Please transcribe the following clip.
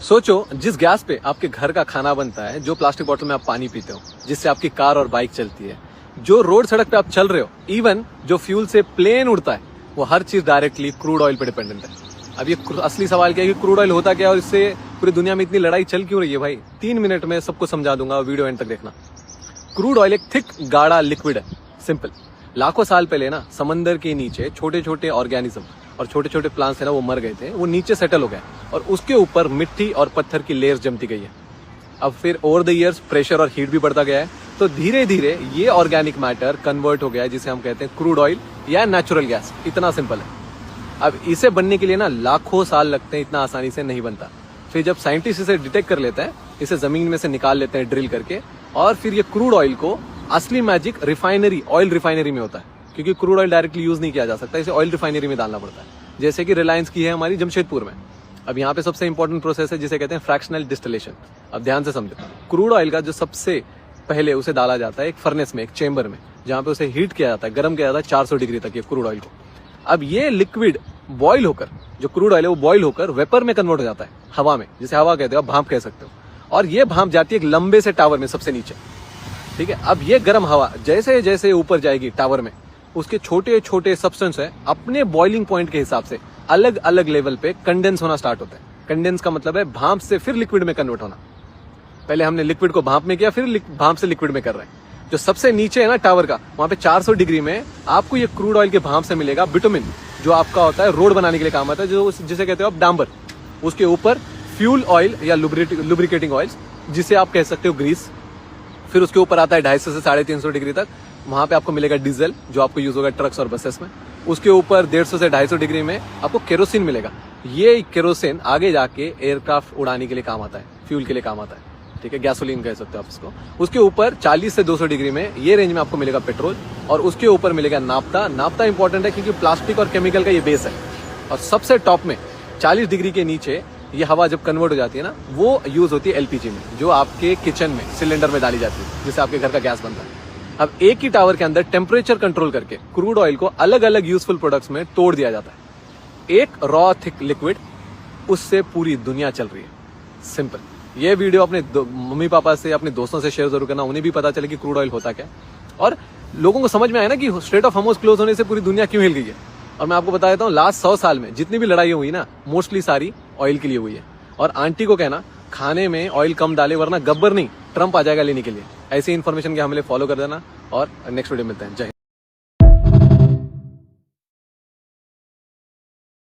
सोचो जिस गैस पे आपके घर का खाना बनता है, जो प्लास्टिक बोतल में आप पानी पीते हो, जिससे आपकी कार और बाइक चलती है, जो रोड सड़क पे आप चल रहे हो, इवन जो फ्यूल से प्लेन उड़ता है, वो हर चीज डायरेक्टली क्रूड ऑयल पे डिपेंडेंट है। अब ये असली सवाल क्या है कि क्रूड ऑयल होता क्या है और इससे पूरी दुनिया में इतनी लड़ाई चल क्यों रही है भाई? 3 मिनट में सबको समझा दूंगा, वीडियो एंड तक देखना। क्रूड ऑयल एक थिक गाढ़ा लिक्विड है, सिंपल। लाखों साल पहले ना समंदर के नीचे छोटे छोटे ऑर्गेनिज्म और छोटे छोटे प्लांट्स है ना, वो मर गए थे, वो नीचे सेटल हो गए और उसके ऊपर मिट्टी और पत्थर की लेयर्स जमती गई है। अब फिर ओवर द इयर्स प्रेशर और हीट भी बढ़ता गया है, तो धीरे धीरे ये ऑर्गेनिक मैटर कन्वर्ट हो गया है, जिसे हम कहते हैं क्रूड ऑयल या नेचुरल गैस। इतना सिंपल है। अब इसे बनने के लिए ना लाखों साल लगते हैं, इतना आसानी से नहीं बनता। फिर जब साइंटिस्ट इसे डिटेक्ट कर लेते हैं, इसे जमीन में से निकाल लेते हैं ड्रिल करके, और फिर ये क्रूड ऑयल को असली मैजिक रिफाइनरी, ऑयल रिफाइनरी में होता है, क्योंकि क्रूड ऑयल डायरेक्टली यूज नहीं किया जा सकता, इसे ऑयल रिफाइनरी में डालना पड़ता है, जैसे कि रिलायंस की है हमारी जमशेदपुर में। अब यहाँ पे सबसे इंपॉर्टेंट प्रोसेस है जिसे कहते हैं फ्रैक्शनल डिस्टिलेशन। अब ध्यान से समझो, क्रूड ऑयल का जो सबसे पहले उसे डाला जाता है एक फर्नेस में, एक चेंबर में, जहाँ पे उसे हीट किया जाता है, गर्म किया जाता है 400 डिग्री तक ये क्रूड ऑयल को। अब ये लिक्विड बॉयल होकर, जो क्रूड ऑयल है वो बॉयल होकर वेपर में कन्वर्ट हो जाता है, हवा में, जिसे हवा कहते हो, आप भाप कह सकते हो। और ये भाप जाती है एक लंबे से टावर में सबसे नीचे, ठीक है। अब ये गर्म हवा जैसे जैसे ऊपर जाएगी टावर में, उसके छोटे छोटे सब्सटेंस है अपने बॉइलिंग पॉइंट के हिसाब से अलग अलग लेवल पे कंडेंस होना स्टार्ट होता है। कंडेंस का मतलब है भाप से फिर लिक्विड में कन्वर्ट होना। पहले हमने लिक्विड को भाप में किया, फिर भाप से लिक्विड में कर रहे हैं। जो सबसे नीचे है ना टावर का, वहां पे 400 डिग्री में आपको ये क्रूड ऑयल के भाप से मिलेगा बिटुमिन, जो आपका होता है रोड बनाने के लिए काम आता है, जो जिसे कहते हो आप डांबर। उसके ऊपर फ्यूल ऑयल या लुब्रिकेटिंग ऑयल, जिसे आप कह सकते हो ग्रीस। फिर उसके ऊपर आता है 250 से 350 डिग्री तक, वहां पे आपको मिलेगा डीजल, जो आपको यूज होगा ट्रक्स और बसेस में। उसके ऊपर 150 से 250 डिग्री में आपको केरोसिन मिलेगा। ये केरोसिन आगे जाके एयरक्राफ्ट उड़ाने के लिए काम आता है, फ्यूल के लिए काम आता है, ठीक है, गैसोलीन कह सकते हो आप इसको। उसके ऊपर 40 से 200 डिग्री में, ये रेंज में आपको मिलेगा पेट्रोल, और उसके ऊपर मिलेगा नाफ्ता। नाफ्ता इंपॉर्टेंट है क्योंकि प्लास्टिक और केमिकल का ये बेस है। और सबसे टॉप में 40 डिग्री के नीचे ये हवा जब कन्वर्ट हो जाती है ना, वो यूज होती है एलपीजी में, जो आपके किचन में सिलेंडर में डाली जाती है, जिससे आपके घर का गैस बनता है। अब एक ही टावर के अंदर टेम्परेचर कंट्रोल करके क्रूड ऑयल को अलग अलग यूजफुल प्रोडक्ट्स में तोड़ दिया जाता है। एक रॉ थिक लिक्विड, उससे पूरी दुनिया चल रही है। सिंपल। ये वीडियो अपने मम्मी पापा से, अपने दोस्तों से शेयर जरूर करना, उन्हें भी पता चले कि क्रूड ऑयल होता क्या, और लोगों को समझ में आया ना कि स्ट्रेट ऑफ हार्मुज क्लोज होने से पूरी दुनिया क्यों हिल गई है। और मैं आपको बता देता हूँ, लास्ट 100 साल में जितनी भी लड़ाई हुई ना, मोस्टली सारी ऑयल के लिए हुई है। और आंटी को कहना खाने में ऑयल कम डाले, वरना गब्बर नहीं ट्रंप आ जाएगा लेने के लिए। ऐसी इन्फॉर्मेशन के हमें फॉलो कर देना, और नेक्स्ट वीडियो मिलते हैं। जय हिंद।